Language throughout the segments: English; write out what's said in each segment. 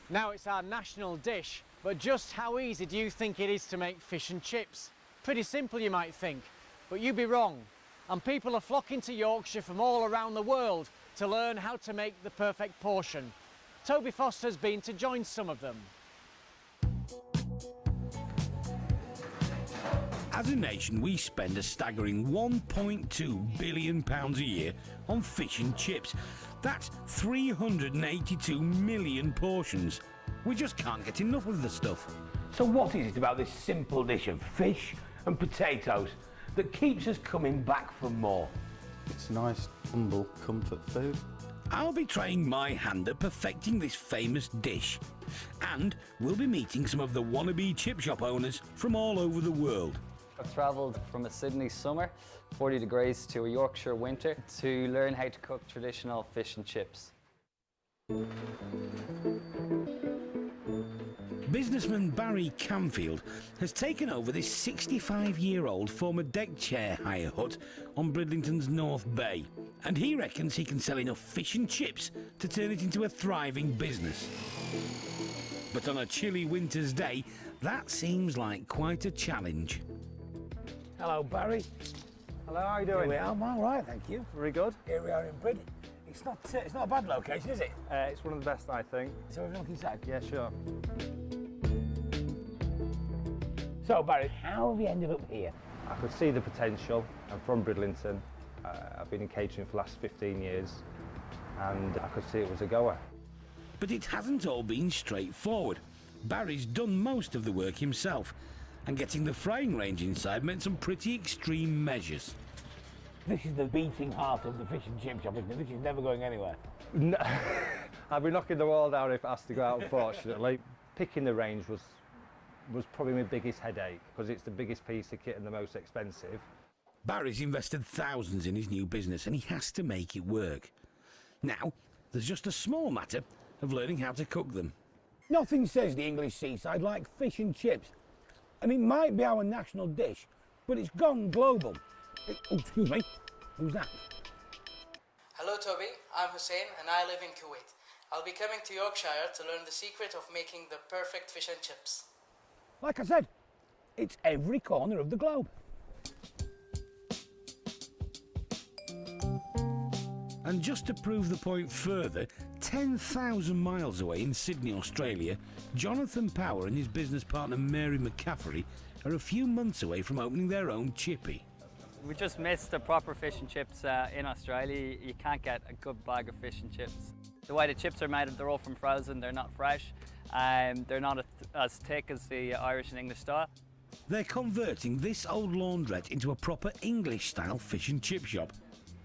Now it's our national dish, but just how easy do you think it is to make fish and chips? Pretty simple, you might think, but you'd be wrong. And people are flocking to Yorkshire from all around the world to learn how to make the perfect portion. Toby Foster's been to join some of them. As a nation, we spend a staggering £1.2 billion a year on fish and chips. That's 382 million portions. We just can't get enough of the stuff. So what is it about this simple dish of fish and potatoes that keeps us coming back for more? It's nice, humble comfort food. I'll be trying my hand at perfecting this famous dish. And we'll be meeting some of the wannabe chip shop owners from all over the world. I've travelled from a Sydney summer, 40 degrees, to a Yorkshire winter to learn how to cook traditional fish and chips. Businessman Barry Camfield has taken over this 65-year-old former deck chair hire hut on Bridlington's North Bay, and he reckons he can sell enough fish and chips to turn it into a thriving business. But on a chilly winter's day, that seems like quite a challenge. Hello, Barry. Hello, how are you doing? Here we are. I'm all right, thank you. Very good. Here we are in Brid. It's not a bad location, is it? It's one of the best, I think. So we're looking inside. Yeah, sure. So, Barry, how have you ended up here? I could see the potential. I'm from Bridlington. I've been in catering for the last 15 years, and I could see it was a goer. But it hasn't all been straightforward. Barry's done most of the work himself, and getting the frying range inside meant some pretty extreme measures. This is the beating heart of the fish and chip shop, isn't it? This is never going anywhere. No, I'll be knocking the wall down if it has to go out, unfortunately. Picking the range was probably my biggest headache, because it's the biggest piece of kit and the most expensive. Barry's invested thousands in his new business, and he has to make it work. Now, there's just a small matter of learning how to cook them. Nothing says the English seaside like fish and chips. And it might be our national dish, but it's gone global. Oh, excuse me. Who's that? Hello Toby, I'm Hussein and I live in Kuwait. I'll be coming to Yorkshire to learn the secret of making the perfect fish and chips. Like I said, it's every corner of the globe. And just to prove the point further, 10,000 miles away in Sydney, Australia, Jonathan Power and his business partner Mary McCaffrey are a few months away from opening their own chippy. We just missed the proper fish and chips in Australia. You can't get a good bag of fish and chips. The way the chips are made, they're all from frozen, they're not fresh, they're not as thick as the Irish and English style. They're converting this old laundrette into a proper English-style fish and chip shop.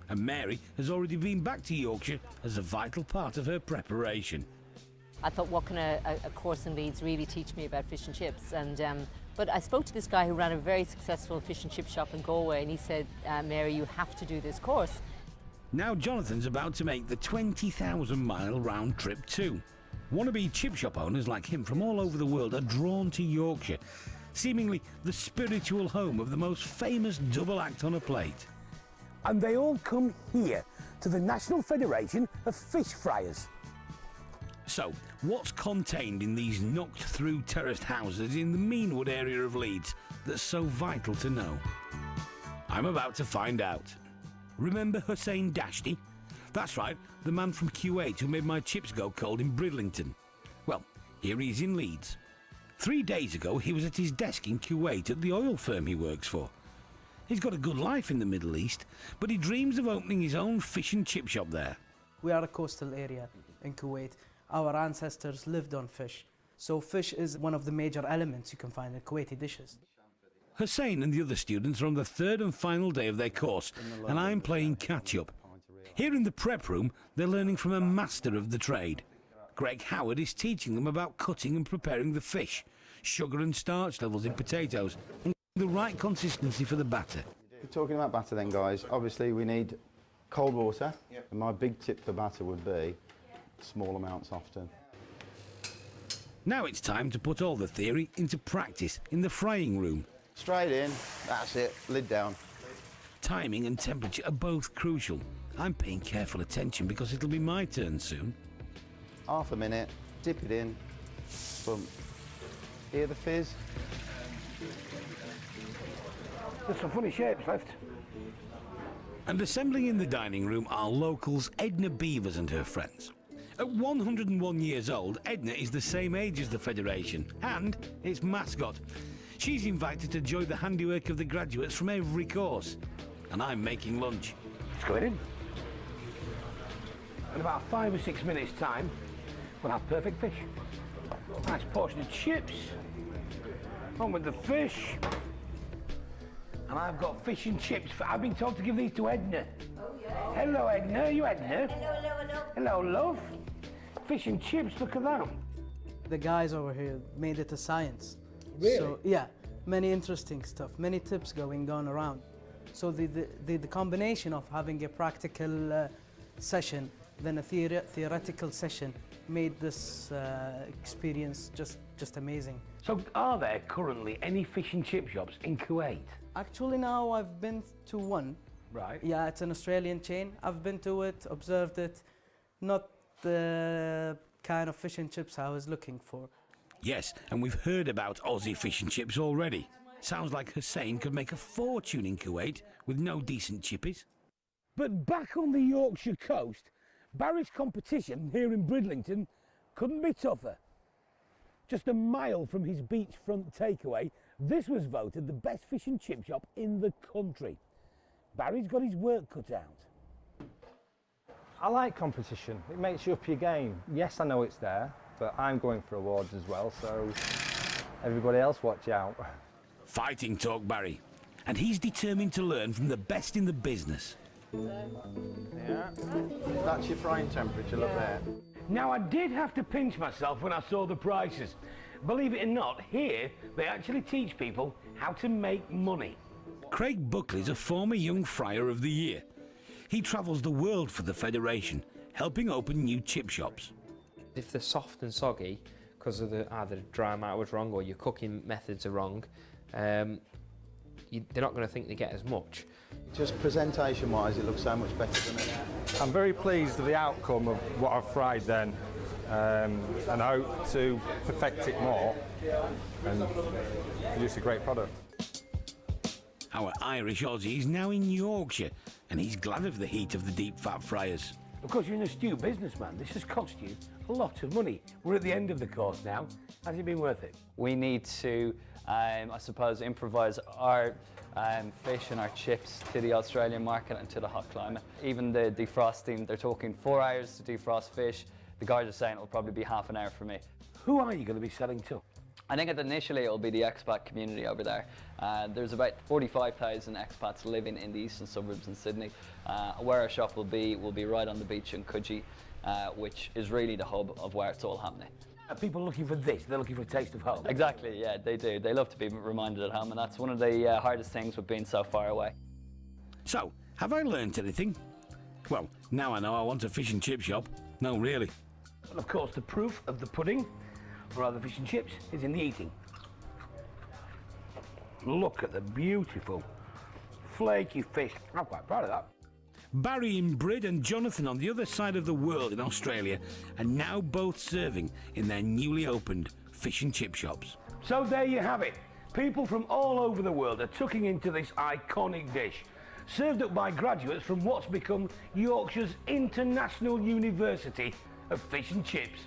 And Mary has already been back to Yorkshire as a vital part of her preparation. I thought, what can a course in Leeds really teach me about fish and chips? But I spoke to this guy who ran a very successful fish and chip shop in Galway, and he said, Mary, you have to do this course. Now Jonathan's about to make the 20,000-mile round trip too. Wannabe chip shop owners like him from all over the world are drawn to Yorkshire, seemingly the spiritual home of the most famous double act on a plate. And they all come here to the National Federation of Fish Friers. So, what's contained in these knocked-through terraced houses in the Meanwood area of Leeds that's so vital to know? I'm about to find out. Remember Hussein Dashti? That's right, the man from Kuwait who made my chips go cold in Bridlington. Well, here he is in Leeds. 3 days ago, he was at his desk in Kuwait at the oil firm he works for. He's got a good life in the Middle East, but he dreams of opening his own fish and chip shop there. We are a coastal area in Kuwait. Our ancestors lived on fish, so fish is one of the major elements you can find in Kuwaiti dishes. Hussein and the other students are on the third and final day of their course, and I'm playing catch-up. Here in the prep room, they're learning from a master of the trade. Greg Howard is teaching them about cutting and preparing the fish, sugar and starch levels in potatoes, and the right consistency for the batter. We're talking about batter then, guys. Obviously, we need cold water, and my big tip for batter would be small amounts often. Now it's time to put all the theory into practice in the frying room. Straight in, that's it, lid down. Timing and temperature are both crucial. I'm paying careful attention because it'll be my turn soon. Half a minute, dip it in, Hear the fizz? There's some funny shapes left. And assembling in the dining room are locals Edna Beavers and her friends. At 101 years old, Edna is the same age as the Federation and its mascot. She's invited to join the handiwork of the graduates from every course. And I'm making lunch. Let's go in. In about 5 or 6 minutes' time, we'll have perfect fish. Nice portion of chips. On with the fish. And I've got fish and chips. I've been told to give these to Edna. Oh, yeah. Hello, Edna. Are you Edna? Hello. Hello, love. Fish and chips, look at that. The guys over here made it a science. Really? So, yeah, many interesting stuff, many tips going on around. So the combination of having a practical session, then a theoretical session, made this experience just amazing. So are there currently any fish and chip shops in Kuwait? Actually now I've been to one. Right. Yeah, it's an Australian chain. I've been to it, observed it. Not the kind of fish and chips I was looking for. Yes, and we've heard about Aussie fish and chips already. Sounds like Hussein could make a fortune in Kuwait with no decent chippies. But back on the Yorkshire coast, Barry's competition here in Bridlington couldn't be tougher. Just a mile from his beachfront takeaway, this was voted the best fish and chip shop in the country. Barry's got his work cut out. I like competition. It makes you up your game. Yes, I know it's there, but I'm going for awards as well, so everybody else watch out. Fighting talk, Barry. And he's determined to learn from the best in the business. Yeah. That's your frying temperature, look there. Now, I did have to pinch myself when I saw the prices. Believe it or not, here they actually teach people how to make money. Craig Buckley's a former Young Friar of the Year. He travels the world for the Federation, helping open new chip shops. If they're soft and soggy, because of either the dry matter was wrong or your cooking methods are wrong, they're not going to think they get as much. Just presentation-wise, it looks so much better than it. I'm very pleased with the outcome of what I've fried then, and I hope to perfect it more and produce a great product. Our Irish Aussie is now in Yorkshire, and he's glad of the heat of the deep fat Friers. Of course, you're an astute businessman. This has cost you a lot of money. We're at the end of the course now. Has it been worth it? We need to, I suppose, improvise our fish and our chips to the Australian market and to the hot climate. Even the defrosting, they're talking 4 hours to defrost fish. The guys are saying it'll probably be half an hour for me. Who are you going to be selling to? I think initially it'll be the expat community over there. There's about 45,000 expats living in the eastern suburbs in Sydney. Where our shop will be right on the beach in Coogee, which is really the hub of where it's all happening. Are people looking for this? They're looking for a taste of home? Exactly, yeah, they do. They love to be reminded at home, and that's one of the hardest things with being so far away. So, have I learnt anything? Well, now I know I want a fish and chip shop. No, really. Well, of course, the proof of the pudding, or rather fish and chips, is in the eating. Look at the beautiful, flaky fish. I'm quite proud of that. Barry in Brid and Jonathan on the other side of the world in Australia are now both serving in their newly opened fish and chip shops. So there you have it. People from all over the world are tucking into this iconic dish, served up by graduates from what's become Yorkshire's International University of Fish and Chips.